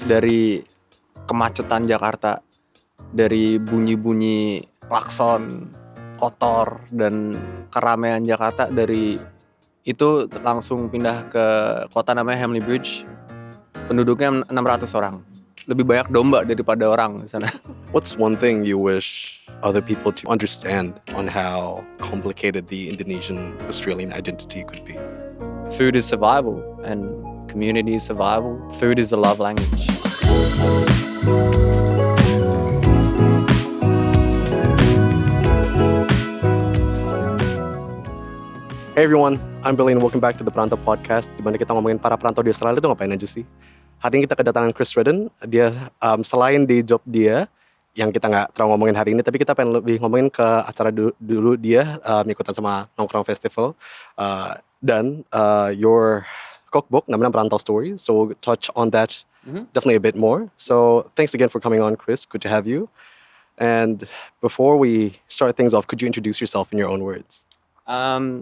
dari kemacetan Jakarta, dari bunyi-bunyi klakson kotor dan keramaian Jakarta, dari itu langsung pindah ke kota namanya Hamley Bridge. Penduduknya 600 orang. Lebih banyak domba daripada orang di sana. What's one thing you wish other people to understand on how complicated the Indonesian Australian identity could be? Food is survival and community is survival. Food is the love language. Hey everyone, I'm Billy and welcome back to the Perantau Podcast, di mana kita ngomongin para perantau di Australia itu ngapain aja sih. Hari ini kita kedatangan Chris Redden. Dia selain di job dia yang kita nggak terlalu ngomongin hari ini, tapi kita pengen lebih ngomongin ke acara dulu dia ikutan sama Nongkrong Festival dan your cookbook namanya Perantau Story. So we'll touch on that definitely a bit more. So thanks again for coming on, Chris. Good to have you. And before we start things off, could you introduce yourself in your own words?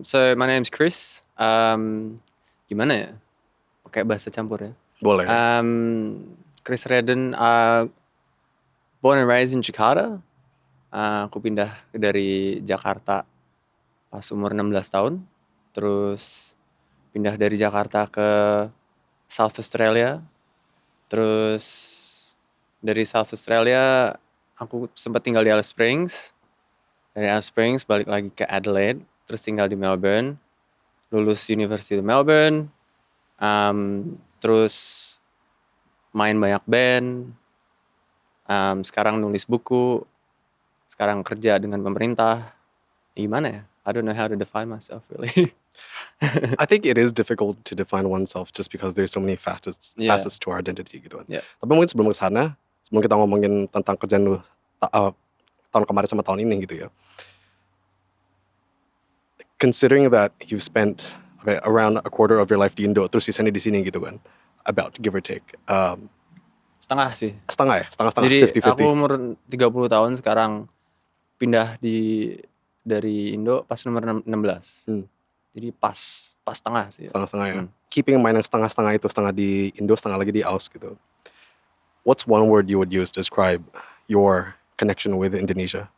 So my name's Chris. Gimana ya? Pakai bahasa campur ya. Boleh. Chris Redden, born and raised in Jakarta. Aku pindah dari Jakarta pas umur 16 tahun. Terus pindah dari Jakarta ke South Australia. Terus dari South Australia aku sempat tinggal di Alice Springs. Dari Alice Springs balik lagi ke Adelaide. Terus tinggal di Melbourne, lulus University of Melbourne, terus main banyak band, sekarang nulis buku, sekarang kerja dengan pemerintah. Gimana ya? I don't know how to define myself really. I think it is difficult to define oneself just because there's so many facets to our identity gitu kan. Yeah. Tapi mungkin sebelum ke sana, sebelum kita ngomongin tentang kerjaan lu tahun kemarin sama tahun ini gitu ya. Considering that you've spent around a quarter of your life di Indo, terus sisanya di sini gitu kan, about give or take. Setengah sih. Setengah, Jadi 50-50. aku umur 30 tahun sekarang pindah dari Indo pas umur 16. Jadi pas setengah sih. Setengah ya. Keeping in mind yang setengah itu, setengah di Indo, setengah lagi di Aus gitu. What's one word you would use to describe your connection with Indonesia?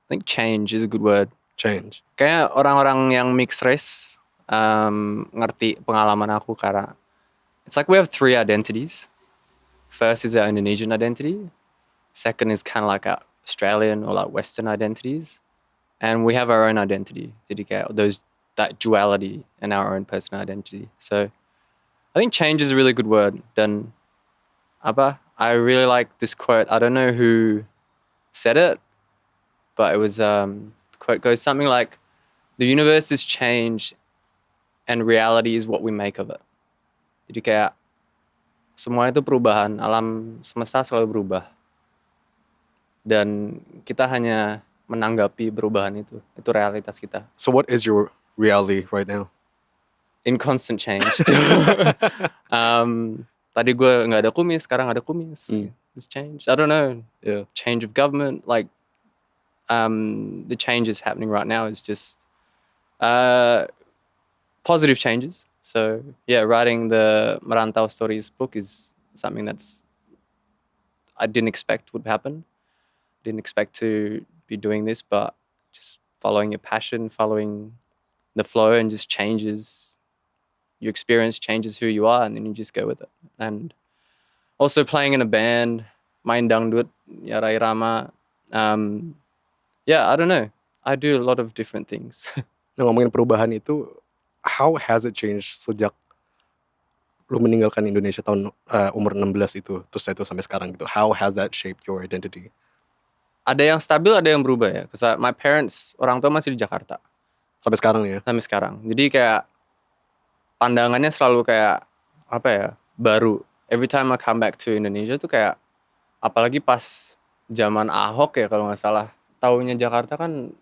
I think change is a good word. Change. Kayak orang-orang yang mixed race ngerti pengalaman aku karena it's like we have three identities. First is our Indonesian identity. Second is kind of like our Australian or like Western identities. And we have our own identity. Jadi kayak that duality in our own personal identity. So I think change is a really good word. Dan I really like this quote. I don't know who said it, but it was quote goes something like, the universe is change and reality is what we make of it. Jadi kayak semua itu perubahan, alam semesta selalu berubah. Dan kita hanya menanggapi perubahan itu realitas kita. So what is your reality right now? In constant change. Tadi gue gak ada kumis, sekarang ada kumis. It's change. I don't know. Yeah. Change of government, like the changes happening right now is just positive changes. So yeah, writing the Merantau Stories book is something that's I didn't expect would happen. Didn't expect to be doing this, but just following your passion, following the flow, and just changes your experience, changes who you are, and then you just go with it. And also playing in a band, main dangdut, ya Rai Rama. Yeah, I don't know. I do a lot of different things. Nah, ngomongin perubahan itu, how has it changed sejak lu meninggalkan Indonesia tahun umur 16 itu, terus itu sampai sekarang gitu? How has that shaped your identity? Ada yang stabil, ada yang berubah ya. Because my parents, orang tua masih di Jakarta. Sampai sekarang ya? Sampai sekarang. Jadi kayak pandangannya selalu kayak baru. Every time I come back to Indonesia tuh kayak, apalagi pas zaman Ahok ya kalau nggak salah. Taunya Jakarta kan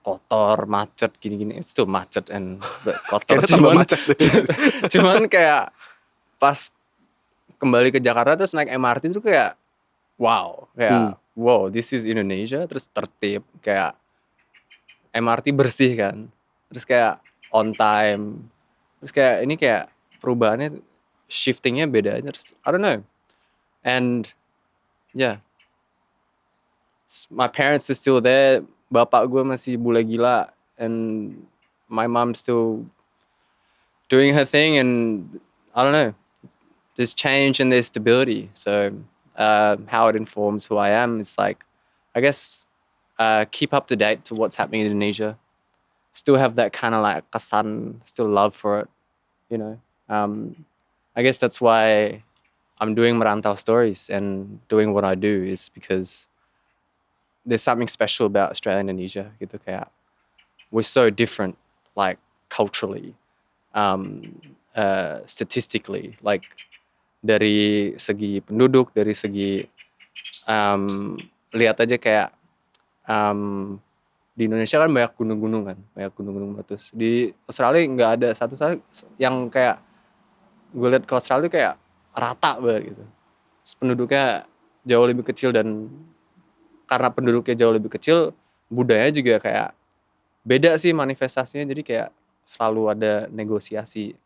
kotor, macet, gini-gini. It's still macet and kotor. Cuman kayak pas kembali ke Jakarta terus naik MRT itu kayak wow, this is Indonesia. Terus tertib, kayak MRT bersih kan. Terus kayak on time. Terus kayak ini kayak perubahannya, shiftingnya beda aja. Terus I don't know. And yeah, my parents are still there. Bapak gue masih bule gila, and my mom's still doing her thing. And I don't know, there's change and there's stability. So how it informs who I am is like, I guess, keep up to date to what's happening in Indonesia. Still have that kind of like kesan, still love for it, you know. I guess that's why I'm doing Merantau Stories and doing what I do, is because there's something special about Australia and Indonesia gitu, kayak we're so different, like culturally, statistically, like dari segi penduduk, dari segi lihat aja kayak di Indonesia kan banyak gunung-gunung meletus. Di Australia nggak ada satu yang kayak gue lihat ke Australia kayak rata banget gitu. Terus penduduknya jauh lebih kecil, dan karena penduduknya jauh lebih kecil, budaya juga kayak beda sih manifestasinya. Jadi kayak selalu ada negosiasi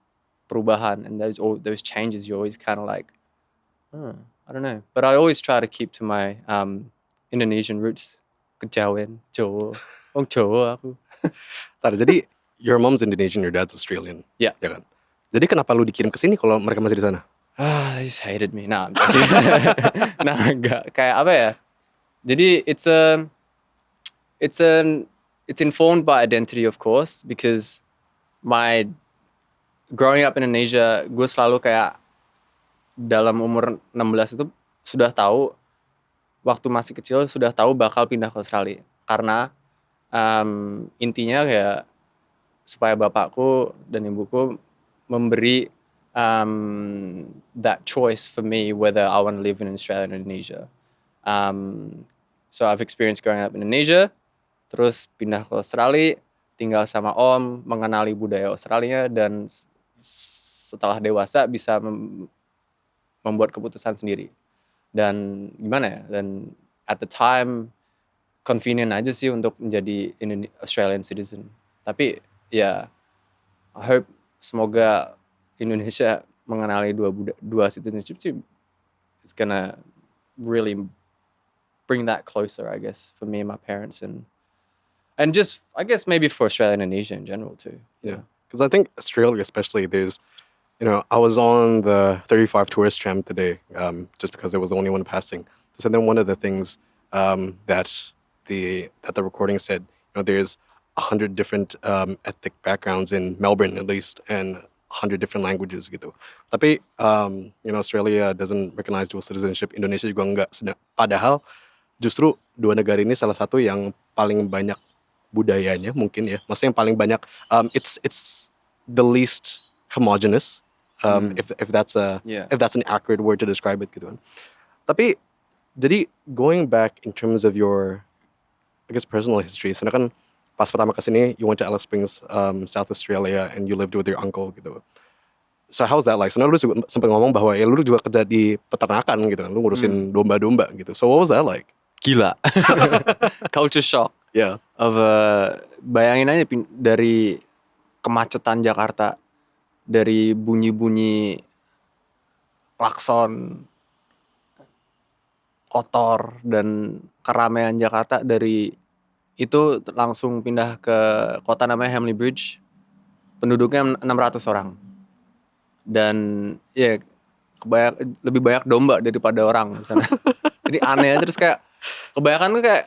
perubahan, and those changes you always kind of like, I don't know. But I always try to keep to my Indonesian roots. Kejawen, Jawa. Wong Jawa aku. Jadi your mom's Indonesian, your dad's Australian. Yeah. Ya kan? Jadi kenapa lu dikirim ke sini kalau mereka masih di sana? They just hated me. Nah, I'm joking. Nah, enggak. Kayak apa ya? Jadi it's informed by identity, of course, because my growing up in Indonesia, gue selalu kayak dalam umur 16 itu sudah tahu, waktu masih kecil sudah tahu bakal pindah ke Australia. Karena intinya kayak supaya bapakku dan ibuku memberi that choice for me whether I want to live in Australia or Indonesia. So I've experienced growing up in Indonesia, terus pindah ke Australia, tinggal sama om, mengenali budaya Australia, dan setelah dewasa bisa membuat keputusan sendiri. Dan gimana ya? Dan at the time convenient aja sih untuk menjadi Australian citizen. Tapi ya, I hope semoga Indonesia mengenali dua citizenship sih, it's gonna really bring that closer, I guess, for me and my parents, and just, I guess, maybe for Australia and Indonesia in general too. Yeah. Because I think Australia especially, there's, I was on the 35 tourist tram today, just because it was the only one passing. So then one of the things that the recording said, there's 100 different ethnic backgrounds in Melbourne at least, and 100 different languages gitu. Tapi Australia doesn't recognize dual citizenship, Indonesia juga enggak. Padahal justru dua negara ini salah satu yang paling banyak budayanya mungkin ya. Maksudnya yang paling banyak, it's the least homogenous, if that's an accurate word to describe it gitu kan. Tapi jadi going back in terms of your, I guess, personal history. Soalnya kan pas pertama kesini, you went to Alice Springs, South Australia, and you lived with your uncle gitu. So how's that like? Soalnya lu juga sempat ngomong bahwa ya lu juga kerja di peternakan gitu kan, lu ngurusin domba-domba gitu. So what was that like? Gila. Culture shock. Yeah. Of bayangin aja dari kemacetan Jakarta, dari bunyi-bunyi klakson, kotor, dan keramaian Jakarta, dari itu langsung pindah ke kota namanya Hamley Bridge. Penduduknya 600 orang. Dan ya lebih banyak domba daripada orang di sana. Jadi aneh, terus kayak kebanyakan tuh kayak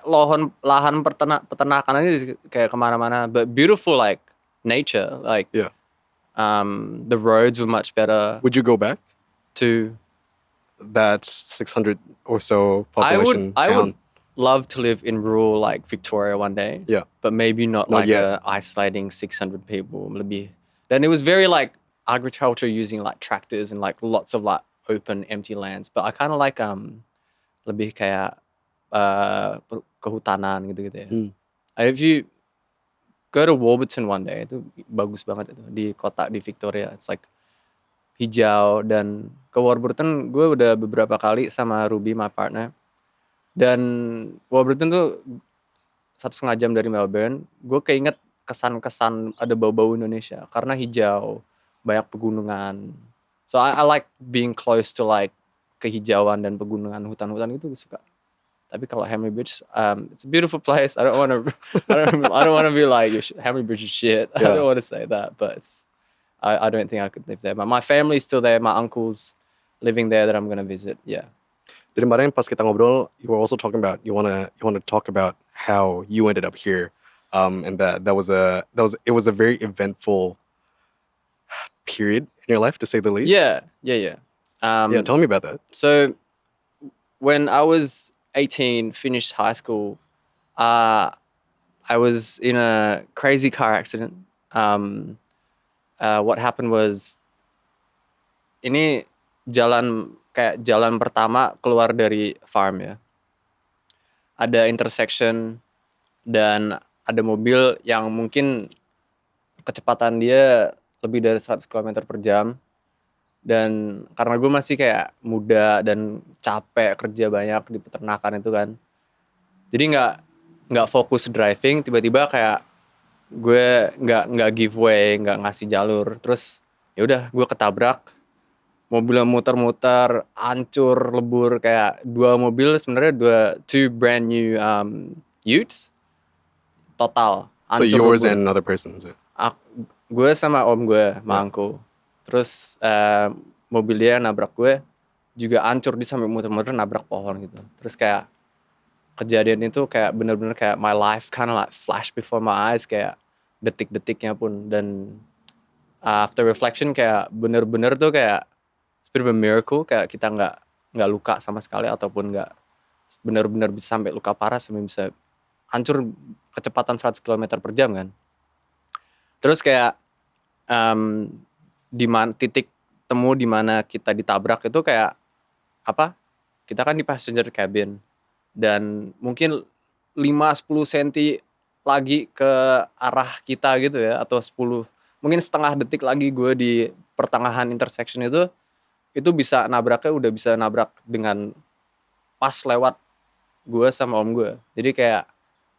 lahan peternakan aja kayak kemana-mana, but beautiful like nature, like Yeah. The roads were much better. Would you go back To that 600 or so population I town? would love to live in rural like Victoria one day. Yeah. But maybe not Not like yet. a isolating 600 people. Lebih. Then it was very like agriculture, using like tractors and like lots of like open empty lands. But I kind of like lebih kayak kehutanan gitu-gitu ya. If you go to Warburton one day, itu bagus banget itu di kota di Victoria. It's like hijau, dan ke Warburton gue udah beberapa kali sama Ruby, my partner. Dan Warburton tuh 1,5 jam dari Melbourne. Gue keinget kesan-kesan ada bau-bau Indonesia karena hijau, banyak pegunungan. So I like being close to like kehijauan dan pegunungan, hutan-hutan itu gue suka. Tapi kalau Hamley Bridge, it's a beautiful place. I don't want to, I don't want to be like Hamley Bridge is shit. I Yeah. don't want to say that, but I don't think I could live there. But my family's still there. My uncle's living there that I'm gonna visit. Yeah. Jadi kemarin pas kita ngobrol, you were also talking about you wanna talk about how you ended up here, and that was a very eventful period in your life, to say the least. Yeah. Yeah, tell me about that. So when I was 18, finished high school, I was in a crazy car accident. What happened was, ini kayak jalan pertama keluar dari farm ya. Ada intersection dan ada mobil yang mungkin kecepatan dia lebih dari 100 km per jam. Dan karena gue masih kayak muda dan capek kerja banyak di peternakan itu kan, jadi nggak fokus driving, tiba-tiba kayak gue nggak give way, nggak ngasih jalur, terus ya udah gue ketabrak, mobilnya muter-muter, hancur lebur, kayak dua mobil sebenarnya two brand new Utes total So hancur yours lebur. and another person's. Gue sama om gue, mangku. Terus mobil dia nabrak gue, juga hancur, dia sampai muter-muter nabrak pohon gitu. Terus kayak kejadian itu kayak bener-bener kayak my life kind of like flash before my eyes, kayak detik-detiknya pun. Dan after reflection kayak bener-bener tuh kayak it's a bit of a miracle, kayak kita nggak luka sama sekali ataupun nggak bener-bener bisa sampai luka parah, sampai bisa hancur kecepatan 100 km per jam kan. Terus kayak di titik temu di mana kita ditabrak itu kayak apa? Kita kan di passenger cabin dan mungkin 5-10 cm lagi ke arah kita gitu ya, atau 10, mungkin setengah detik lagi gue di pertengahan intersection itu bisa nabraknya, udah bisa nabrak dengan pas lewat gue sama om gue. Jadi kayak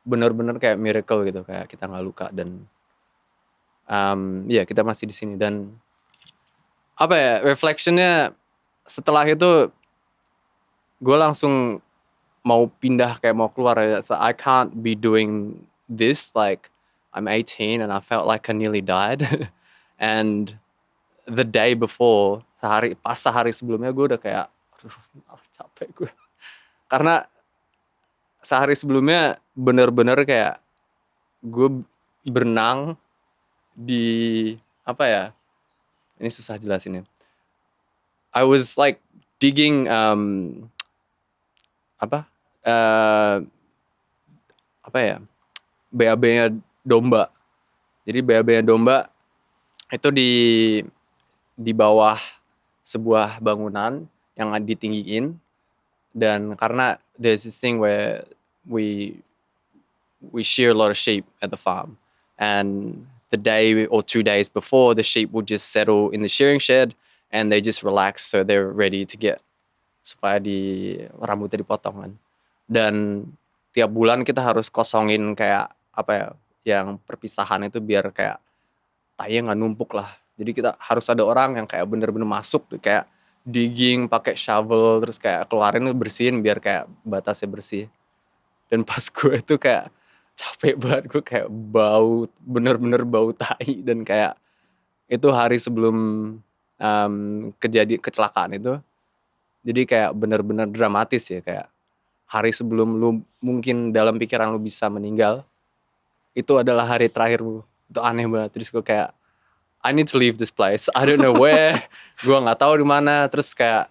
bener-bener kayak miracle gitu, kayak kita nggak luka dan ya kita masih di sini. Dan apa ya, reflectionnya setelah itu gue langsung mau pindah, kayak mau keluar ya. So I can't be doing this, like I'm 18 and I felt like I nearly died. And the day before, sehari sebelumnya gue udah kayak aduh capek gue. Karena sehari sebelumnya bener-bener kayak gue berenang di apa ya, ini susah jelasinnya. I was like digging apa ya, BAB-nya domba. Jadi BAB-nya domba itu di bawah sebuah bangunan yang ditinggiin, dan karena there's this thing where we shear a lot of sheep at the farm, and the day or 2 days before, the sheep would just settle in the shearing shed and they just relax, so they're ready to get, supaya rambutnya dipotong kan. Dan tiap bulan kita harus kosongin kayak apa ya, yang perpisahan itu biar kayak tainya nggak numpuk lah. Jadi kita harus ada orang yang kayak bener-bener masuk, kayak digging pakai shovel, terus kayak keluarin bersihin biar kayak batasnya bersih. Dan pas gue itu kayak capek banget, gue kayak bau, bener-bener bau tai, dan kayak itu hari sebelum kecelakaan itu. Jadi kayak bener-bener dramatis ya, kayak hari sebelum lu mungkin dalam pikiran lu bisa meninggal, itu adalah hari terakhir lu. Itu aneh banget. Terus gue kayak I need to leave this place. I don't know where. Gue nggak tahu di mana. Terus kayak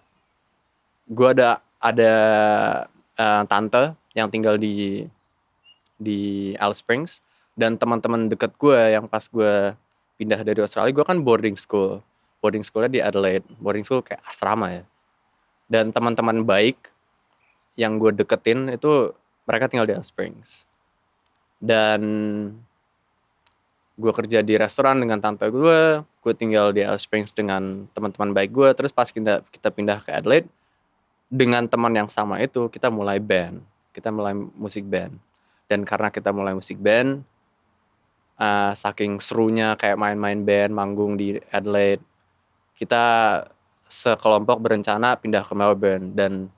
gue ada tante yang tinggal di Alice Springs, dan teman-teman deket gue yang pas gue pindah dari Australia, gue kan boarding schoolnya di Adelaide, boarding school kayak asrama ya. Dan teman-teman baik yang gue deketin itu mereka tinggal di Alice Springs. Dan gue kerja di restoran dengan tante gue tinggal di Alice Springs dengan teman-teman baik gue. Terus pas kita pindah ke Adelaide, dengan teman yang sama itu kita mulai musik band. Dan karena kita mulai musik band, saking serunya kayak main-main band, manggung di Adelaide, kita sekelompok berencana pindah ke Melbourne, dan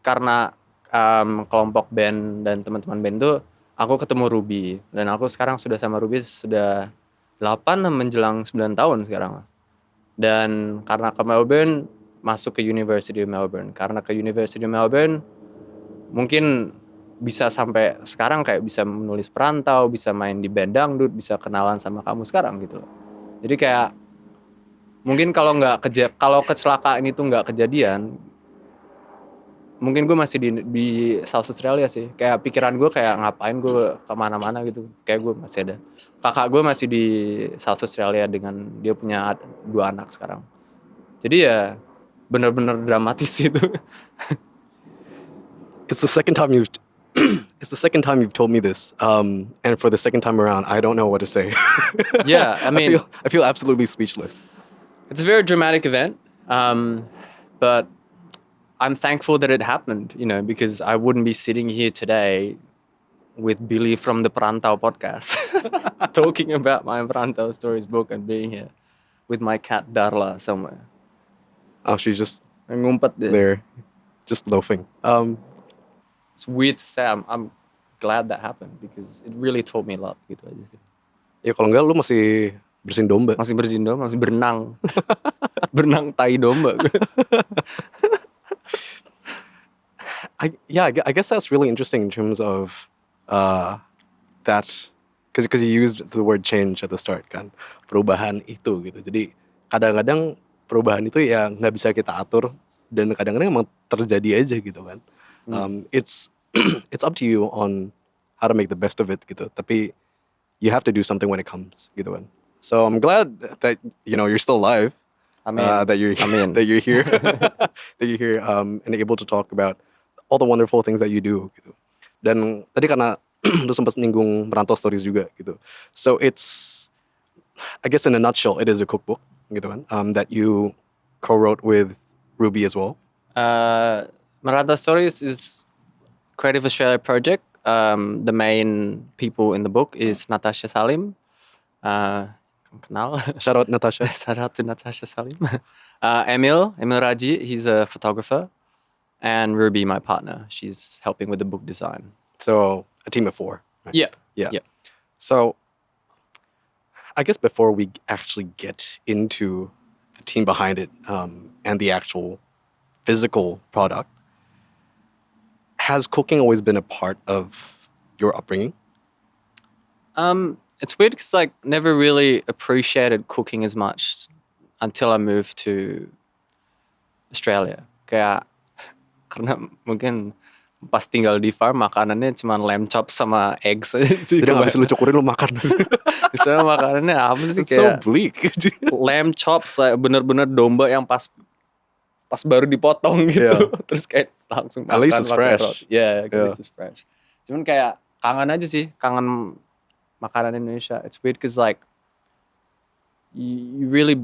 karena kelompok band dan teman-teman band tuh aku ketemu Ruby, dan aku sekarang sudah sama Ruby sudah 8 menjelang 9 tahun sekarang. Dan karena ke Melbourne, masuk ke University of Melbourne. Karena ke University of Melbourne, mungkin bisa sampai sekarang kayak bisa menulis perantau, bisa main di band dangdut, bisa kenalan sama kamu sekarang gitu loh. Jadi kayak mungkin kalau kecelakaan itu nggak kejadian, mungkin gue masih di South Australia sih. Kayak pikiran gue kayak ngapain gue kemana-mana gitu. Kayak gue masih ada. Kakak gue masih di South Australia dengan dia punya 2 anak sekarang. Jadi ya bener-bener dramatis itu. It's the second time you've told me this, and for the second time around, I don't know what to say. Yeah, I mean, I feel absolutely speechless. it's a very dramatic event, but I'm thankful that it happened, because I wouldn't be sitting here today with Billy from the Perantau podcast talking about my Perantau Stories book and being here with my cat Darla somewhere. Oh, she's just Ngumpet deh. there, just loafing. It's weird to say. I'm glad that happened because it really taught me a lot gitu aja sih. Ya kalau enggak lu masih bersihin domba. Masih bersihin domba, masih berenang. Berenang tai domba. I guess that's really interesting in terms of that, because you used the word change at the start kan, perubahan itu gitu. Jadi kadang-kadang perubahan itu ya nggak bisa kita atur, dan kadang-kadang emang terjadi aja gitu kan. It's it's up to you on how to make the best of it gitu. Tapi you have to do something when it comes gitu kan. So I'm glad that you're still alive. Amin. That you're Amin. that you're here that you're here and able to talk about all the wonderful things that you do gitu. Dan tadi karena lu sempat nyinggung Merantau Stories juga gitu. So it's, I guess in a nutshell, it is a cookbook gitu kan, that you co-wrote with Ruby as well. Merantau Stories is Creative Australia project. The main people in the book is Natasha Salim. Kenal. Shout out Natasha. Shout out to Natasha Salim. Emil Raji, he's a photographer. And Ruby, my partner, she's helping with the book design. So a team of 4. Right? Yeah. So I guess before we actually get into the team behind it, and the actual physical product, has cooking always been a part of your upbringing? It's weird because never really appreciated cooking as much until I moved to Australia. Kayak karena mungkin pas tinggal di farm makanannya cuma lamb chops sama eggs aja sih. Jadi gak bisa lu cukurin lu makan. Misalnya makanannya apa sih It's so kayak bleak. lamb chops, bener-bener domba yang pas baru dipotong gitu. Yeah. Terus kayak langsung makan. At least it's fresh. Yeah, at least it's fresh. Cuman kayak kangen aja sih, kangen makanan Indonesia. It's weird because you really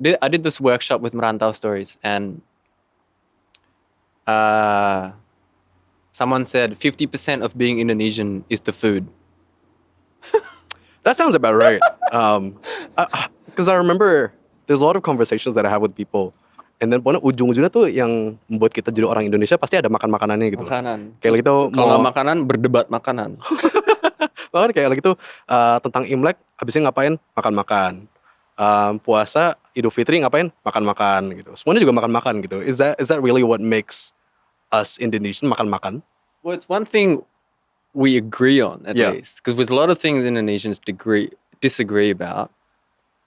I did this workshop with Merantau Stories, and someone said 50% of being Indonesian is the food. That sounds about right. Because I remember there's a lot of conversations that I have with people, and then pokoknya ujung-ujungnya tuh yang membuat kita jadi orang Indonesia pasti ada makan-makanannya gitu. Makanan. Kayak gitu. Kalau nggak makanan, berdebat makanan. Bahkan kayak gitu tentang Imlek, habisnya ngapain? Makan-makan. Puasa, Idul Fitri ngapain? Makan-makan gitu. Semuanya juga makan-makan gitu. Is that really what makes us Indonesian, makan-makan? Well, it's one thing we agree on at least, because there's a lot of things Indonesians disagree about,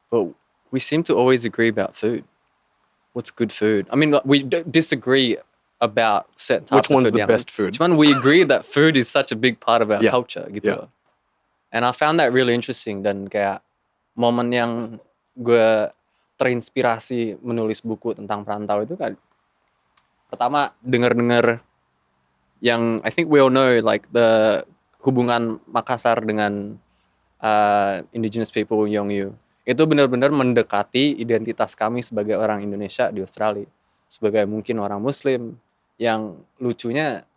but we seem to always agree about food. What's good food? I mean, we disagree about certain types Which one's of food. the best food? Cuman we agree that food is such a big part of our Yeah. culture gitu. Yeah. loh. And I found that really interesting, dan kayak momen yang gue terinspirasi menulis buku tentang perantau itu kan pertama dengar yang I think we all know the hubungan Makassar dengan indigenous people Yolngu itu benar-benar mendekati identitas kami sebagai orang Indonesia di Australia, sebagai mungkin orang Muslim. Yang lucunya,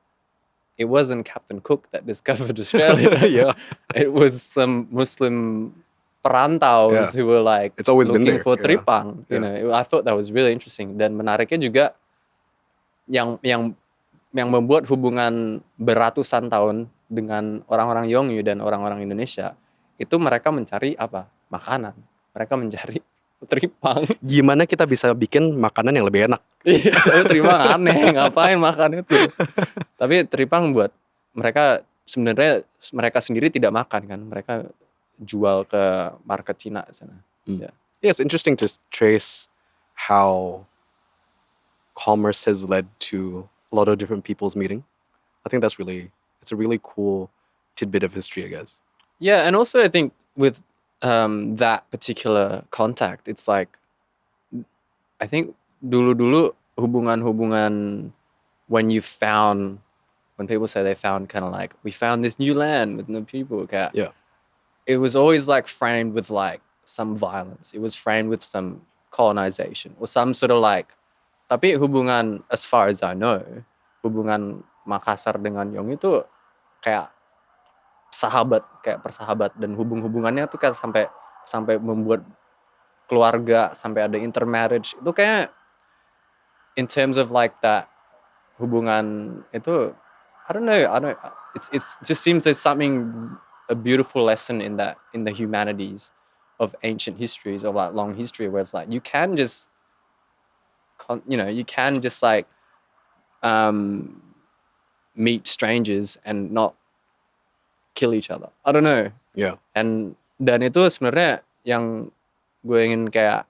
it wasn't Captain Cook that discovered Australia. Yeah. It was some Muslim perantaus who were like It's always been looking there, for yeah. tripang. You know, I thought that was really interesting. Dan menariknya juga yang membuat hubungan beratusan tahun dengan orang-orang Yongyu dan orang-orang Indonesia itu mereka mencari apa? Makanan. Mereka mencari tripang. Gimana kita bisa bikin makanan yang lebih enak? Iya, tapi tripang aneh, ngapain makan itu? Tapi tripang buat mereka sebenarnya mereka sendiri tidak makan kan, mereka jual ke market Cina sana. Yeah. Yeah, it's interesting to trace how commerce has led to a lot of different people's meeting. I think it's a really cool tidbit of history, I guess. Yeah, and also I think with that particular contact, it's like I think dulu hubungan when people say they found kind of like we found this new land with no people. Kayak, Yeah. it was always like framed with like some violence. It was framed with some colonization or some sort of like. Tapi hubungan as far as I know, hubungan Makassar dengan Yong itu kayak persahabat dan hubungannya tuh kayak sampai membuat keluarga, sampai ada intermarriage. Itu kayak in terms of like that hubungan itu I don't know, it's just seems there's a beautiful lesson in the humanities of ancient histories of like long history where it's like you can just like meet strangers and not kill each other. I don't know. Yeah. Dan itu sebenarnya yang gue ingin kayak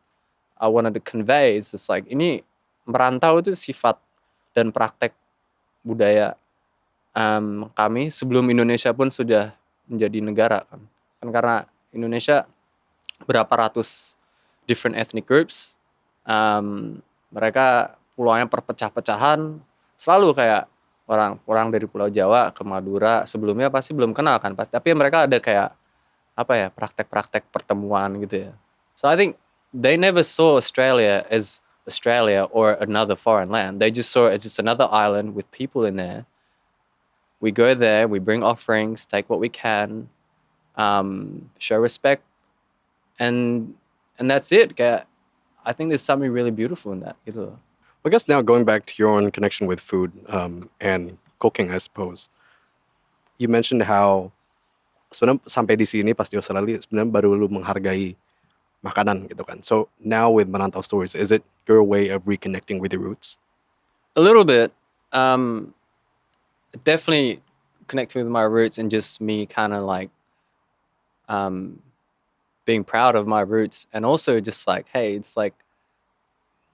I wanted to convey is just like ini merantau itu sifat dan praktek budaya kami sebelum Indonesia pun sudah menjadi negara kan karena Indonesia berapa ratus different ethnic groups, mereka pulaunya perpecah-pecahan, selalu kayak orang dari Pulau Jawa ke Madura sebelumnya pasti belum kenal kan pasti, tapi mereka ada kayak apa ya praktek-praktek pertemuan gitu ya. So I think they never saw Australia as Australia or another foreign land. They just saw it as just another island with people in there. We go there, we bring offerings, take what we can, show respect, and that's it. Kayak, I think there's something really beautiful in that. Gitu. I guess now going back to your own connection with food and cooking, I suppose. You mentioned how sebenarnya sampai di sini pas di Australia sebenarnya baru lu menghargai makanan gitu kan. So now with Merantau Stories, is it your way of reconnecting with your roots? A little bit. Definitely connecting with my roots and just me kind of like being proud of my roots, and also just like, hey, it's like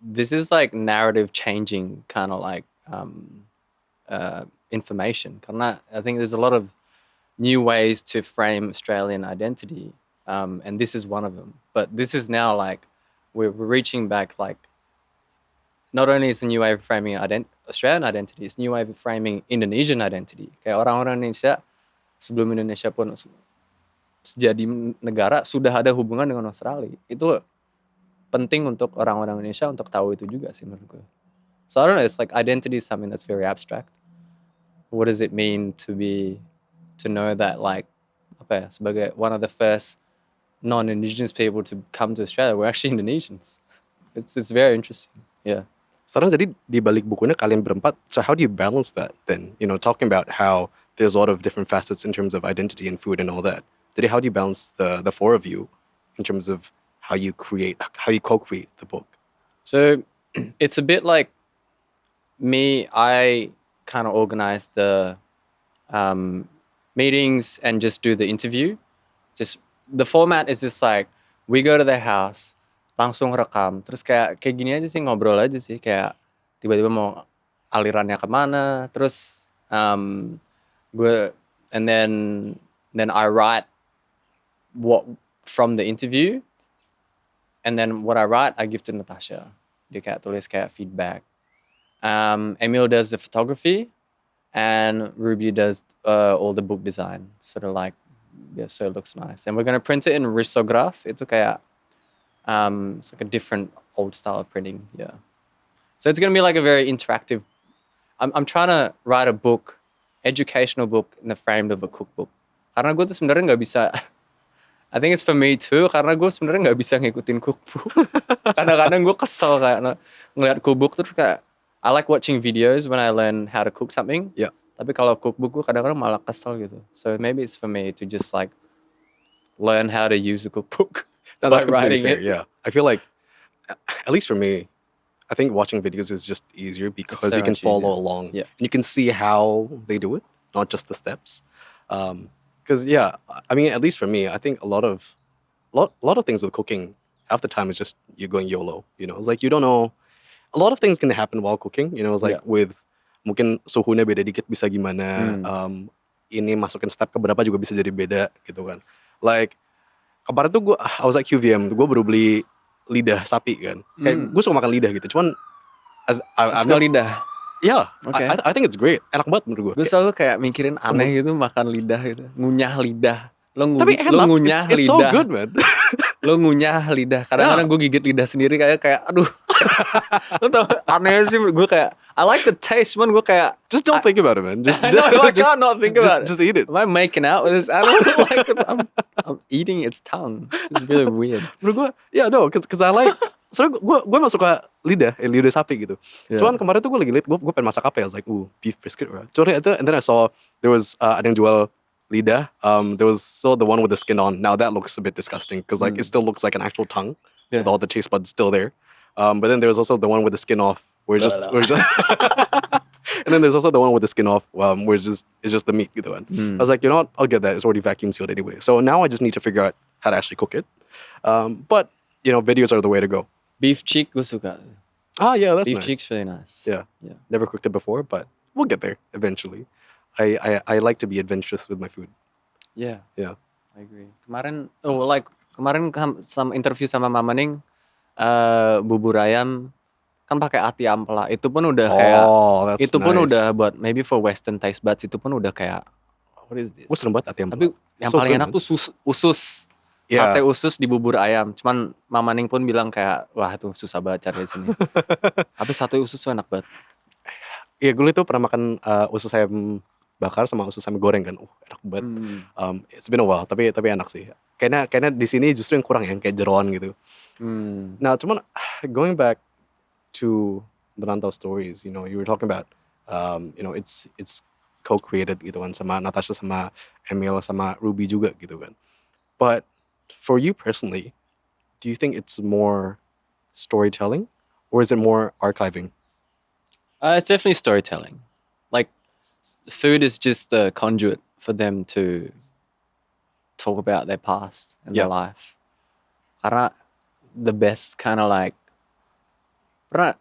this is like narrative changing kind of like information. Karena I think there's a lot of new ways to frame Australian identity, and this is one of them. But this is now like we're reaching back, like not only is a new way of framing Australian identity, it's a new way of framing Indonesian identity. Kayak orang-orang Indonesia sebelum Indonesia pun jadi negara sudah ada hubungan dengan Australia. Itu penting untuk orang-orang Indonesia untuk tahu itu juga sih menurut gue. So I don't know, it's like identity is something that's very abstract. What does it mean to know that like apa ya, sebagai one of the first non-Indigenous people to come to Australia, we're actually Indonesians. It's very interesting. Yeah. Sekarang jadi di balik bukunya kalian berempat, so how do you balance that then? You know, talking about how there's a lot of different facets in terms of identity and food and all that. Jadi how do you balance the four of you in terms of how you co-create the book? So it's a bit like me, I kind of organize the meetings and just do the interview. Just the format is just like we go to their house, langsung rekam, terus kayak gini aja sih, ngobrol aja sih, kayak tiba-tiba mau alirannya kemana, terus gue and then I write what from the interview, and then what I write I give to Natasha. Dia kayak tulis kayak feedback. Emil does the photography, and Ruby does all the book design, sort of like so it looks nice. And we're gonna print it in risograph. Itu kayak it's like a different old style of printing, yeah. So it's gonna be like a very interactive. I'm trying to write a book, educational book in the frame of a cookbook. Karena gue tuh sebenarnya nggak bisa I think it's for me too karena gue sebenarnya nggak bisa ngikutin cookbook. Kadang-kadang gue kesel kayak ngeliat cookbook terus kayak I like watching videos when I learn how to cook something. Yeah. Tapi kalau cookbook gue kadang-kadang malah kesel gitu. So maybe it's for me to just like learn how to use a cookbook No, by that's completely writing fair. it. Yeah, I feel like, at least for me, I think watching videos is just easier because so you can much follow easier. along. Yeah. And you can see how they do it, not just the steps. Because yeah, I mean, at least for me, I think a lot of things with cooking, half the time it's just you're going YOLO. You know, it's like you don't know. A lot of things can happen while cooking. You know, it's like Yeah. with mungkin suhunya beda dikit bisa gimana. Ini masukin step keberapa juga bisa jadi beda gitu kan. Like kemarin tuh I was at QVM, gue baru beli lidah sapi kan. Kayak gue suka makan lidah gitu. Cuman I'm Suka not, lidah. yeah, Okay. I think it's great. Enak banget menurut gue. Gue selalu kayak mikirin semut. aneh gitu makan lidah gitu. Ngunyah lidah. Lo Tapi enak, ngunyah it's so lidah. good man. Lo ngunyah lidah. Kadang-kadang gue gigit lidah sendiri kayak aduh. Lo tau aneh sih gue kayak I like the taste cuman gue kayak Just don't think about it man. Just, I know, I can't not think about it. Just eat it. Am I making out with this animal? Like I'm eating its tongue. This is really weird. Menurut gue, yeah no, cause I like. Soalnya gue emang suka lidah sapi gitu. Yeah. Cuman kemarin tuh gue lagi liat, gue pengen masak apa ya? I was like, beef brisket. Right? Cuman itu, and then I saw there was ada yang jual lidah. There was still the one with the skin on. Now that looks a bit disgusting because like it still looks like an actual tongue with all the taste buds still there. But then there was also the one with the skin off, where it's just, and then there's also the one with the skin off, where it's just the meat gitu kan. I was like, you know what? I'll get that. It's already vacuum sealed anyway. So now I just need to figure out how to actually cook it. But you know, videos are the way to go. Beef cheek gue suka. Ah, yeah, that's Beef nice. cheek's really nice. Yeah. Yeah. Never cooked it before, but we'll get there eventually. I like to be adventurous with my food. Yeah. Yeah. I agree. Kemarin sama interview sama Mama Ning, bubur ayam kan pakai ati ampela. Itu pun udah kayak That's itu pun nice. udah buat maybe for Western taste buds itu pun udah kayak what is this? Gue serem banget hati yang Tapi yang So paling good, enak man. tuh usus. Yeah. Sate usus di bubur ayam. Cuman Mama Ning pun bilang kayak wah itu susah banget cari di sini. Tapi sate usus tuh enak banget. Iya, gue itu pernah makan usus ayam bakar sama usus ayam goreng kan. Enak banget. It's been a while, tapi enak sih. Kayaknya di sini justru yang kurang yang kayak jeroan gitu. Nah, cuman going back to Merantau Stories, you know, you were talking about you know, it's co-created gitu kan sama Natasha sama Emil sama Ruby juga gitu kan. But for you personally, do you think it's more storytelling or is it more archiving? It's definitely storytelling. Like food is just a conduit for them to talk about their past and their life. Karena the best kind of like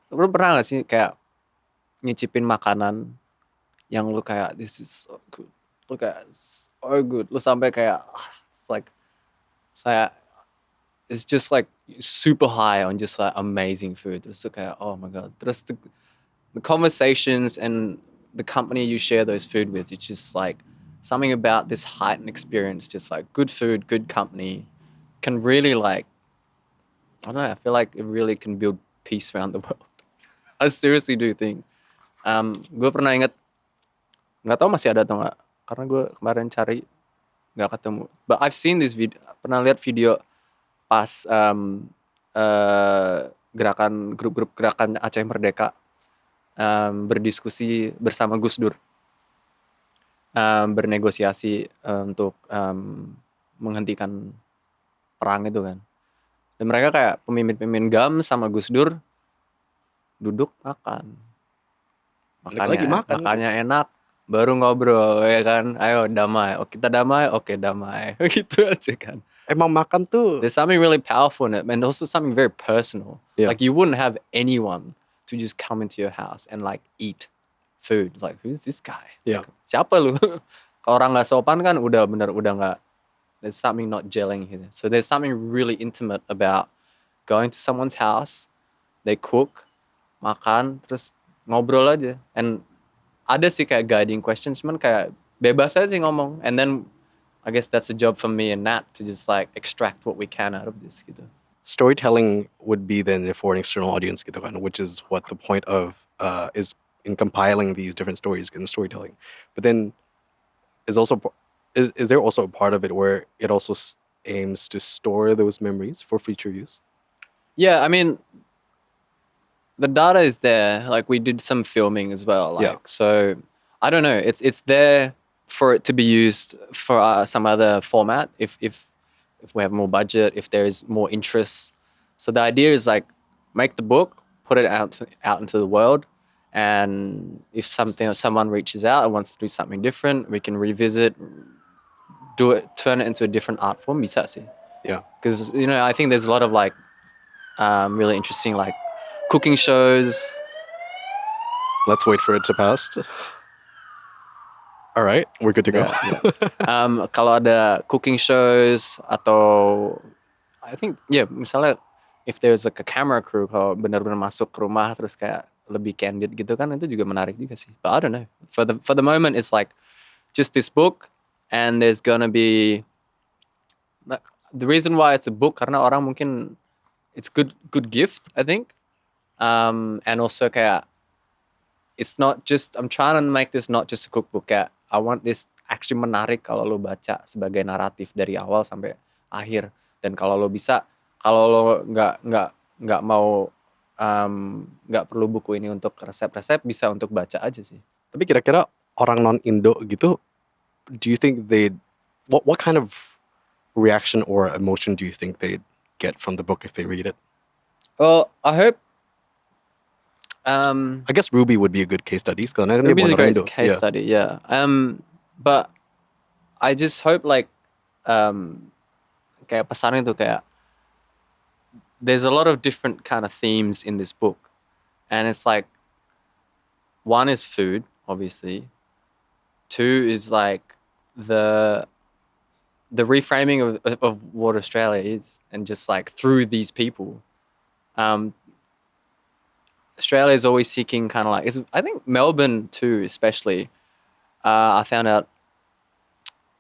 lu pernah gak sih kayak nyicipin makanan yang lu kayak this is so good, lu kayak so good, lu sampai kayak it's like it's just like super high on just like amazing food. Terus tuh kayak oh my god. Terus the conversations and the company you share those food with, it's just like something about this heightened experience, just like good food, good company can really like I don't know, I feel like it really can build peace around the world. I seriously do think. Gue pernah inget, nggak tahu masih ada atau nggak, karena gue kemarin cari nggak ketemu. But I've seen this video, pernah lihat video pas gerakan grup-grup gerakan Aceh Merdeka berdiskusi bersama Gus Dur, bernegosiasi untuk menghentikan perang itu kan. Dan mereka kayak pemimpin-pemimpin GAM sama Gus Dur duduk makan. Makannya enak, baru ngobrol ya kan. Ayo damai, oh kita damai, oke damai. Gitu aja kan. Emang makan tuh There's something really powerful in it and also something very personal. Yeah. Like you wouldn't have anyone to just come into your house and like eat food. It's like who's this guy? Yeah. Like, siapa lu? Kalau orang nggak sopan kan udah nggak. There's something not gelling here. So there's something really intimate about going to someone's house, they cook, makan, terus ngobrol aja. And ada sih kayak guiding questions, cuman kayak bebas aja sih ngomong. And then I guess that's the job for me and Nat to just like extract what we can out of this gitu. storytelling would be then for an external audience gitu kan, which is what the point of is in compiling these different stories in storytelling. But then is there also a part of it where it also aims to store those memories for future use? Yeah, I mean, the data is there. Like we did some filming as well. Like Yeah. so, I don't know. It's there for it to be used for some other format if we have more budget, if there is more interest. So the idea is like make the book, put it out into the world, and if someone reaches out and wants to do something different, we can revisit, do it, turn it into a different art form. Bisa sih. Yeah. Because I think there's a lot of like really interesting like cooking shows. Let's wait for it to pass. All right, we're good to go. Kalau ada cooking shows atau I think misalnya if there's like a camera crew kalau benar-benar masuk ke rumah terus kayak lebih candid gitu kan itu juga menarik juga sih. But I don't know. For the moment it's like just this book and there's gonna be the reason why it's a book karena orang mungkin it's good gift I think. And also kayak it's not just I'm trying to make this not just a cookbook kayak I want this actually menarik kalau lo baca sebagai naratif dari awal sampai akhir dan kalau lo bisa kalau lo nggak mau nggak perlu buku ini untuk resep-resep bisa untuk baca aja sih. Tapi kira-kira orang non Indo gitu, do you think what kind of reaction or emotion do you think they'd get from the book if they read it? Well, I hope. I guess Ruby would be a good case study. Ruby's a great case study, yeah. But I just hope like kayak pesan itu kayak there's a lot of different kind of themes in this book, and it's like one is food, obviously. Two is like the reframing of what Australia is, and just like through these people. Australia is always seeking kind of like I think Melbourne too, especially. I found out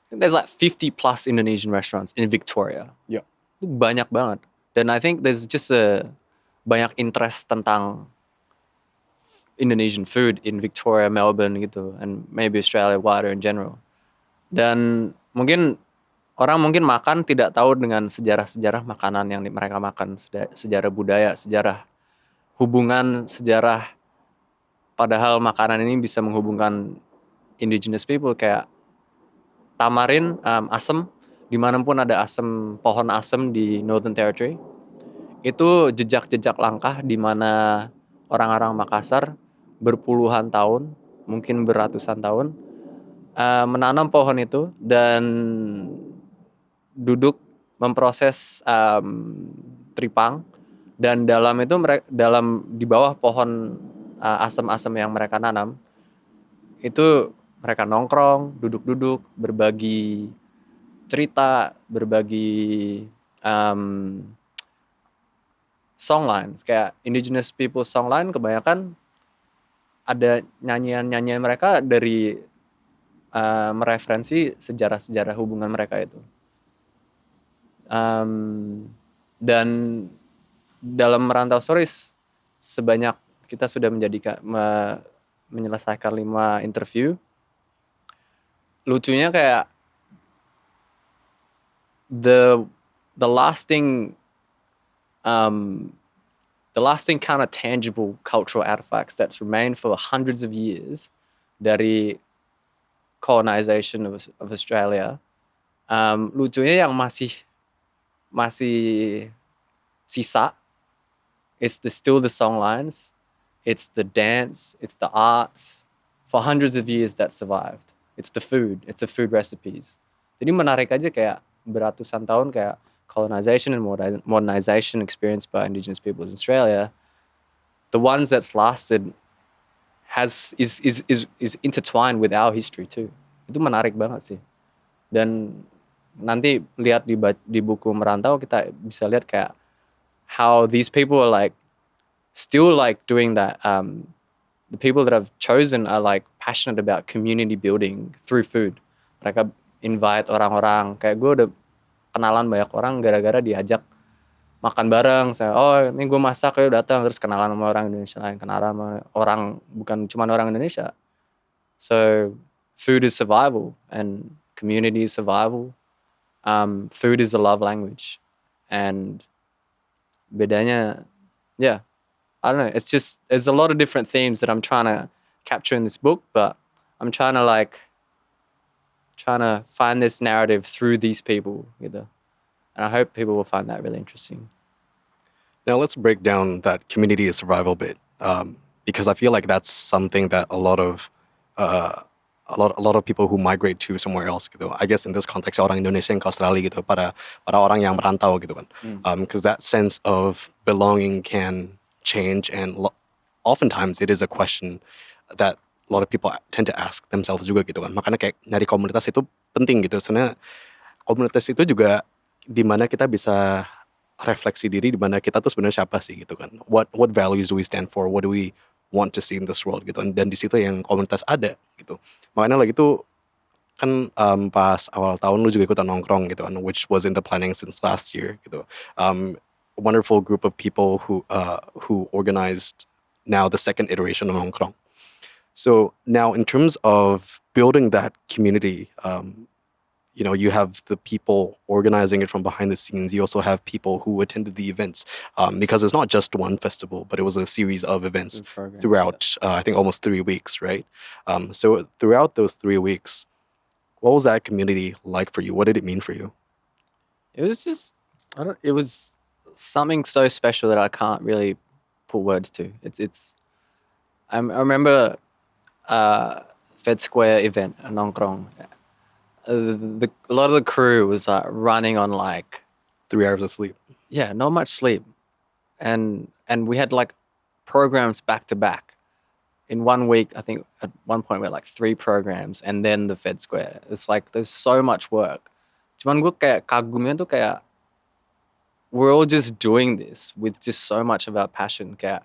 there's like 50 plus Indonesian restaurants in Victoria. Yeah. Banyak banget. Dan I think there's just banyak interest tentang Indonesian food in Victoria, Melbourne gitu, and maybe Australia wider in general. Dan orang mungkin makan tidak tahu dengan sejarah-sejarah makanan yang mereka makan, sejarah budaya, sejarah hubungan, sejarah padahal makanan ini bisa menghubungkan indigenous people kayak tamarin, asem, dimanapun ada asem, pohon asem di Northern Territory itu jejak-jejak langkah di mana orang-orang Makassar berpuluhan tahun, mungkin beratusan tahun menanam pohon itu dan duduk memproses tripang. Dan dalam itu di bawah pohon asam-asam yang mereka nanam itu mereka nongkrong, duduk-duduk, berbagi cerita, berbagi songlines kayak indigenous people songline kebanyakan ada nyanyian mereka dari mereferensi sejarah-sejarah hubungan mereka itu. Dan dalam Merantau Stories sebanyak kita sudah menyelesaikan 5 interview. Lucunya kayak the lasting kind of tangible cultural artifacts that's remained for hundreds of years dari colonization of Australia. Lucunya yang masih sisa. It's still the songlines, it's the dance, it's the arts. For hundreds of years that survived. It's the food, it's the food recipes. Jadi menarik aja kayak beratusan tahun kayak colonization and modernization experienced by indigenous peoples in Australia. The ones that's lasted is intertwined with our history too. Itu menarik banget sih. Dan nanti lihat di buku Merantau kita bisa lihat kayak how these people are like still like doing that. The people that I've chosen are like passionate about community building through food. Mereka invite orang-orang. Kayak gue udah kenalan banyak orang gara-gara diajak makan bareng. Saya, ini gue masak, ya datang terus kenalan sama orang Indonesia lain, kenalan sama orang bukan cuma orang Indonesia. So food is survival and community is survival. Food is a love language, and bedanya, yeah, I don't know. It's just there's a lot of different themes that I'm trying to capture in this book, but I'm trying to find this narrative through these people, and I hope people will find that really interesting. Now let's break down that community survival bit, because I feel like that's something that uh, a lot of people who migrate to somewhere else gitu. I guess in this context orang Indonesia yang ke Australia gitu, para orang yang merantau gitu kan. Because that sense of belonging can change, and oftentimes it is a question that a lot of people tend to ask themselves juga gitu kan. Makanya kayak nyari komunitas itu penting gitu. Sebenarnya komunitas itu juga di mana kita bisa refleksi diri, di mana kita tuh sebenarnya siapa sih gitu kan. What values do we stand for? What do we want to see in this world gitu. Dan di situ yang komunitas ada gitu. Makanya lagi tuh kan pas awal tahun lu juga ikutan nongkrong gitu kan, which was in the planning since last year gitu. A wonderful group of people who organized now the second iteration of nongkrong. So now in terms of building that community, you have the people organizing it from behind the scenes. You also have people who attended the events, because it's not just one festival, but it was a series of events Programs, throughout, I think, almost 3 weeks, right? So throughout those 3 weeks, what was that community like for you? What did it mean for you? It was just it was something so special that I can't really put words to. I remember Fed Square event at Nongkrong. A lot of the crew was running on 3 hours of sleep. yeah, not much sleep, and we had programs back to back. In 1 week, I think at one point we had 3 programs, and then the Fed Square. It's there's so much work. Cuman gue kayak kagumnya tuh kayak we're all just doing this with just so much of our passion. Kayak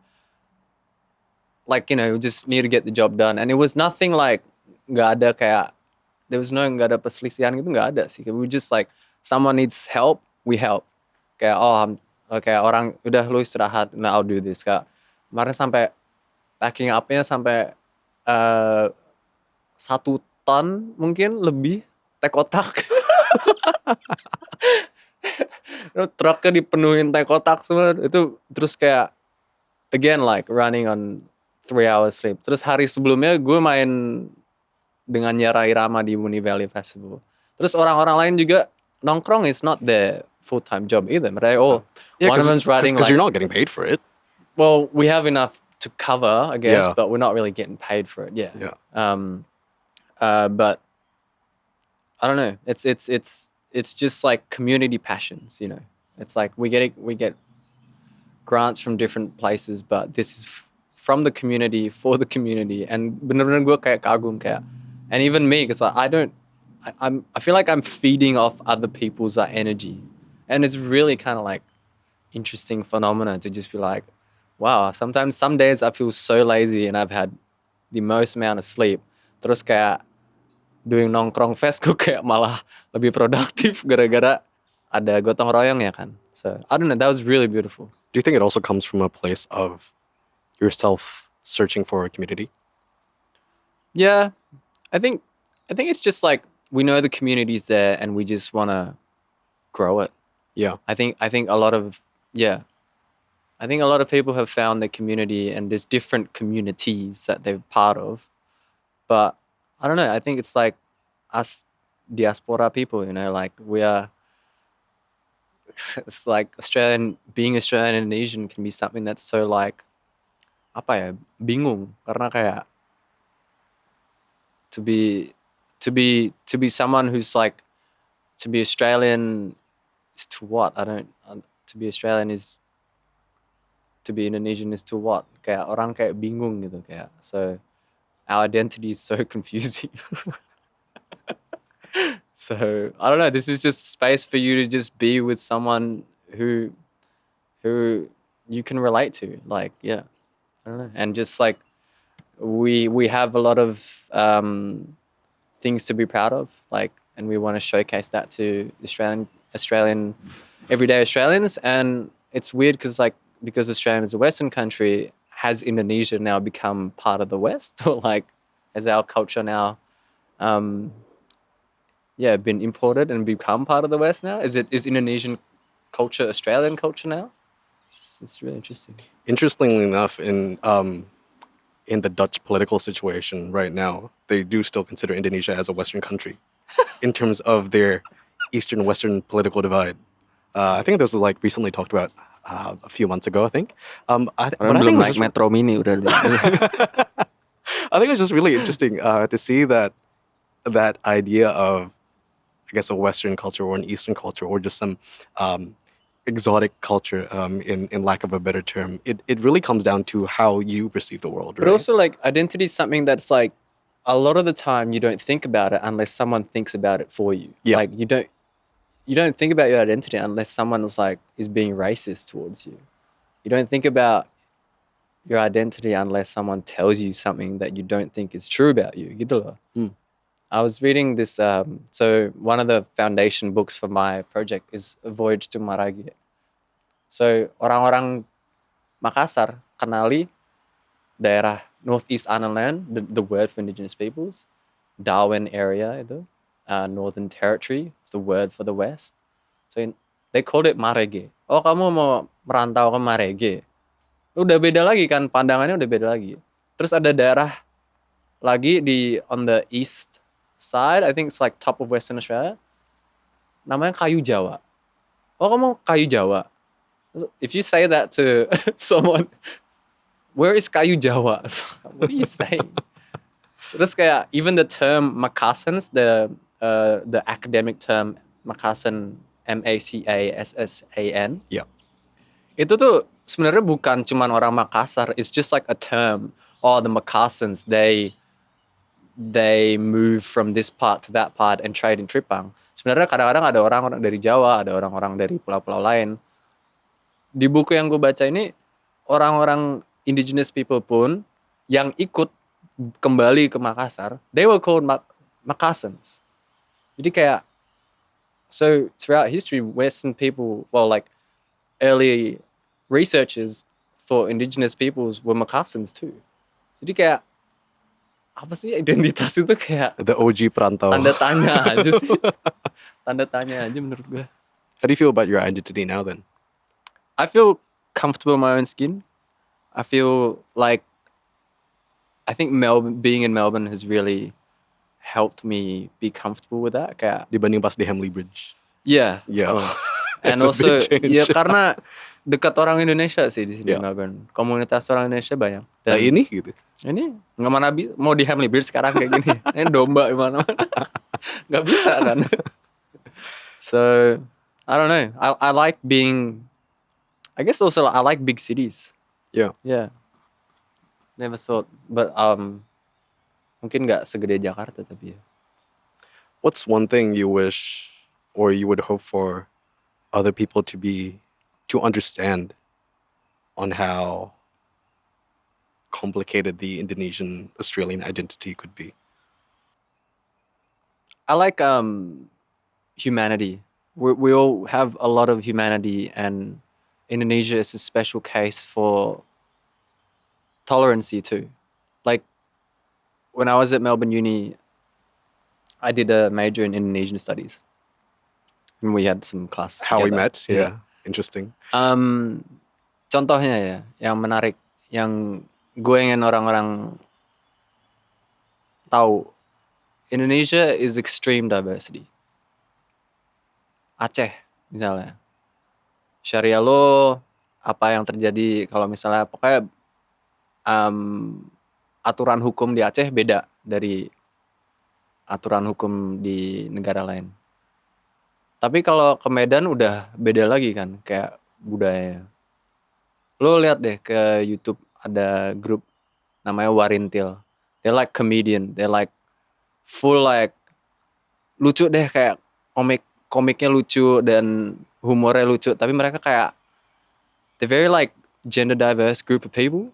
we just need to get the job done, and it was nothing nggak ada kayak nggak ada perselisihan gitu, nggak ada sih. We just someone needs help, we help. Kayak kayak orang udah lu istirahat, nah I'll do this. Kayak kemarin sampai packing up-nya sampai 1 ton mungkin lebih teh kotak. Truknya dipenuhin teh kotak semua itu, terus kayak again running on 3 hours sleep. Terus hari sebelumnya gue main dengan Yara Irama di Muni Valley Festival. Terus orang-orang lain juga nongkrong is not their full-time job either. Mereka one of them's riding because you're not getting paid for it. Well, we have enough to cover, I guess, Yeah. but we're not really getting paid for it. Yeah. Yeah. But I don't know. It's just community passions, It's we get grants from different places, but this is from the community for the community. And bener-bener gue kayak kagum kayak, and even me, because I feel like I'm feeding off other people's energy, and it's really kind of interesting phenomena to just be wow. Sometimes some days I feel so lazy and I've had the most amount of sleep. Terus kayak doing nongkrong fest gue kayak malah lebih produktif gara-gara ada gotong royong ya kan. So I don't know, that was really beautiful. Do you think it also comes from a place of yourself searching for a community? Yeah, I think it's just we know the community's there and we just want to grow it. Yeah. I think a lot of people have found their community, and there's different communities that they're part of. But I don't know, I think it's us diaspora people, we are, it's being Australian and Indonesian can be something that's so apa ya, bingung karena kayak to be someone who's to be Australian is to what? To be Australian is to be Indonesian is to what? Kayak orang kayak bingung gitu kayak. So our identity is so confusing. So I don't know, this is just space for you to just be with someone who you can relate to. Yeah. I don't know. And just we have a lot of things to be proud of, and we want to showcase that to Australian everyday Australians. And it's weird because Australia is a Western country, has Indonesia now become part of the West, or has our culture now been imported and become part of the West now? Is Indonesian culture Australian culture now? It's really interesting. Interestingly enough, in the Dutch political situation right now, they do still consider Indonesia as a Western country in terms of their Eastern-Western political divide. I think this was like recently talked about a few months ago. I think, Orang I think belum it was naik just, Metro Mini udah lihat. I think it was just really interesting to see that idea of, I guess, a Western culture or an Eastern culture or just some exotic culture, in lack of a better term. It really comes down to how you perceive the world, But right? also, like, identity is something that's like a lot of the time you don't think about it unless someone thinks about it for you. Yeah. Like, you don't think about your identity unless someone is being racist towards you. You don't think about your identity unless someone tells you something that you don't think is true about you. Gitu loh. I was reading this. So one of the foundation books for my project is A Voyage to Maragi. So orang-orang Makassar kenali daerah Northeast Arnhem, the word for indigenous peoples, Darwin area itu, Northern Territory, the word for the West. So they called it Marege. Oh, kamu mau merantau ke Marege? Udah beda lagi kan, pandangannya udah beda lagi. Terus ada daerah lagi on the east side, I think it's like top of Western Australia, namanya Kayu Jawa. Oh, kamu Kayu Jawa? If you say that to someone, where is Kayu Jawa? What are you saying? Terus kayak even the term Makassans, the academic term Makassan, Macassan, Yeah. itu tuh sebenarnya bukan cuman orang Makassar. It's just like a term. Oh, the Makassans, they move from this part to that part and trade in Tripang. Sebenarnya kadang-kadang ada orang-orang dari Jawa, ada orang-orang dari pulau-pulau lain. Di buku yang gue baca ini, orang-orang indigenous people pun yang ikut kembali ke Makassar, they were called Makassans. Jadi kayak, so throughout history, Western people, well, like early researchers for indigenous peoples were Makassans too. Jadi kayak, apa sih identitas itu kayak The OG perantau. tanda tanya aja sih. Tanda tanya aja menurut gue. How do you feel about your identity now then? I feel comfortable in my own skin. I feel like I think being in Melbourne has really helped me be comfortable with that. Kayak, Dibanding pas di Hamley Bridge. yeah, Yeah. of course. It's And a also, big change. ya karena dekat orang Indonesia sih di sini Yeah. Melbourne. Komunitas orang Indonesia banyak. Nah Dan ini gitu. ini nggak mana mau di Hamley Bridge sekarang kayak gini. Ini domba di mana-mana. Nggak bisa kan. So, I don't know. I like being, I guess also I like big cities. Yeah. Yeah. Never thought, but mungkin nggak segede Jakarta tapi ya. What's one thing you wish or you would hope for other people to understand on how complicated the Indonesian Australian identity could be? I like humanity. We all have a lot of humanity, and Indonesia is a special case for tolerancy too. Like when I was at Melbourne Uni, I did a major in Indonesian studies, and we had some classes. How we together. met? Yeah. Interesting. Contohnya ya, yang menarik, yang gue ingin orang-orang tahu, Indonesia is extreme diversity. Aceh misalnya, Syariah law, apa yang terjadi kalau misalnya pokoknya aturan hukum di Aceh beda dari aturan hukum di negara lain. Tapi kalau ke Medan udah beda lagi kan, kayak budaya. Lo lihat deh ke YouTube ada grup namanya Warintil. They're like comedian, they're like full like lucu deh, kayak komiknya lucu dan humornya lucu. Tapi mereka kayak they're very like gender diverse group of people.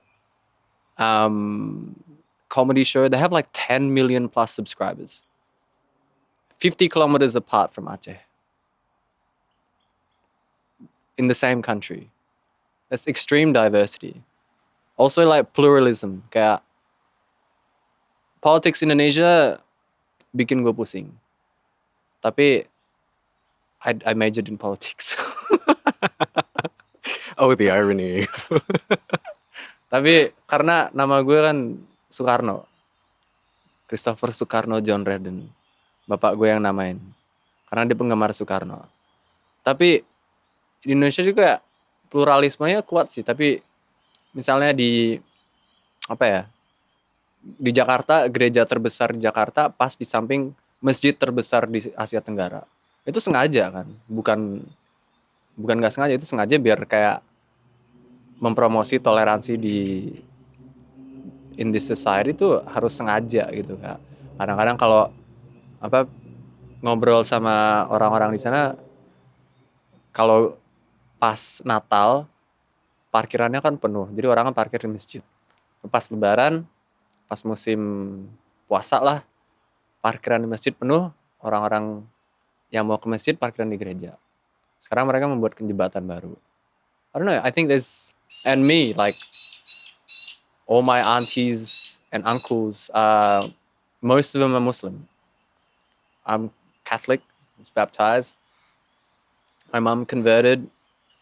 Comedy show, they have like 10 million plus subscribers. 50 kilometers apart from Aceh. In the same country. That's extreme diversity. Also like pluralism. Kayak politics Indonesia bikin gue pusing. Tapi I majored in politics. Oh, the irony. Tapi karena nama gue kan Soekarno, Christopher Soekarno John Redden, bapak gue yang namain, karena dia penggemar Soekarno. Tapi di Indonesia juga pluralismenya kuat sih. Tapi misalnya di Jakarta, gereja terbesar di Jakarta pas di samping masjid terbesar di Asia Tenggara. Itu sengaja kan, bukan nggak sengaja, itu sengaja biar kayak mempromosi toleransi in this society itu harus sengaja gitu Kak. Kadang-kadang kalau ngobrol sama orang-orang di sana, kalau pas Natal parkirannya kan penuh, jadi orang kan parkir di masjid. Pas Lebaran, pas musim puasa lah, parkiran di masjid penuh, orang-orang yang mau ke masjid parkiran di gereja. Sekarang mereka membuat jembatan baru. I don't know, I think there's, and me, like all my aunties and uncles, most of them are Muslim. I'm Catholic, I was baptized. My mum converted,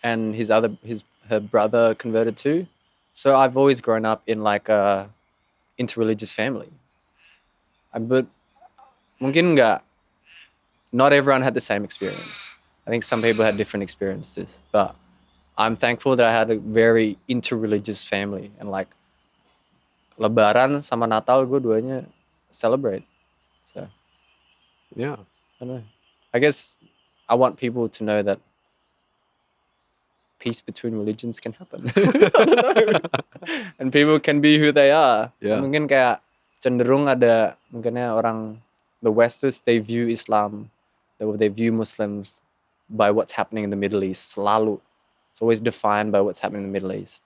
and her brother converted too. So I've always grown up in like a interreligious family. But mungkin not everyone had the same experience. I think some people had different experiences, but I'm thankful that I had a very interreligious family, and like Lebaran sama Natal gue duanya celebrate. So Yeah. I don't know. I guess I want people to know that peace between religions can happen. I don't know. And people can be who they are. Yeah. Mungkin kayak cenderung ada mungkinnya orang the Westers, they view Islam, they view Muslims by what's happening in the Middle East. Selalu. It's always defined by what's happening in the Middle East.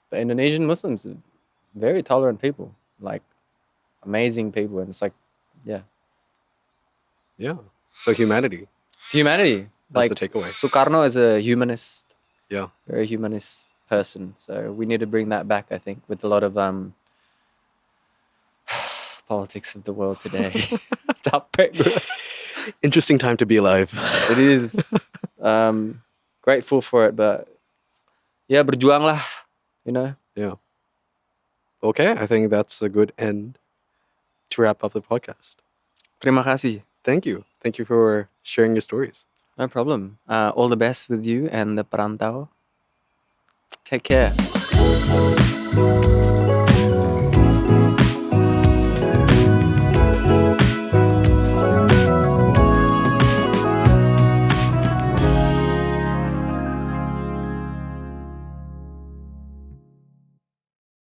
But Indonesian Muslims are very tolerant people, like amazing people. And it's like, yeah. Yeah. So humanity. It's humanity. That's Like the takeaway. Sukarno is a humanist. Yeah. Very humanist person. So we need to bring that back, I think, with a lot of politics of the world today. Capek gue. Interesting time to be alive. It is. Grateful for it, but yeah, berjuang lah, you know. Yeah. Okay, I think that's a good end to wrap up the podcast. Terima kasih. Thank you. Thank you for sharing your stories. No problem. All the best with you and the Perantau. Take care.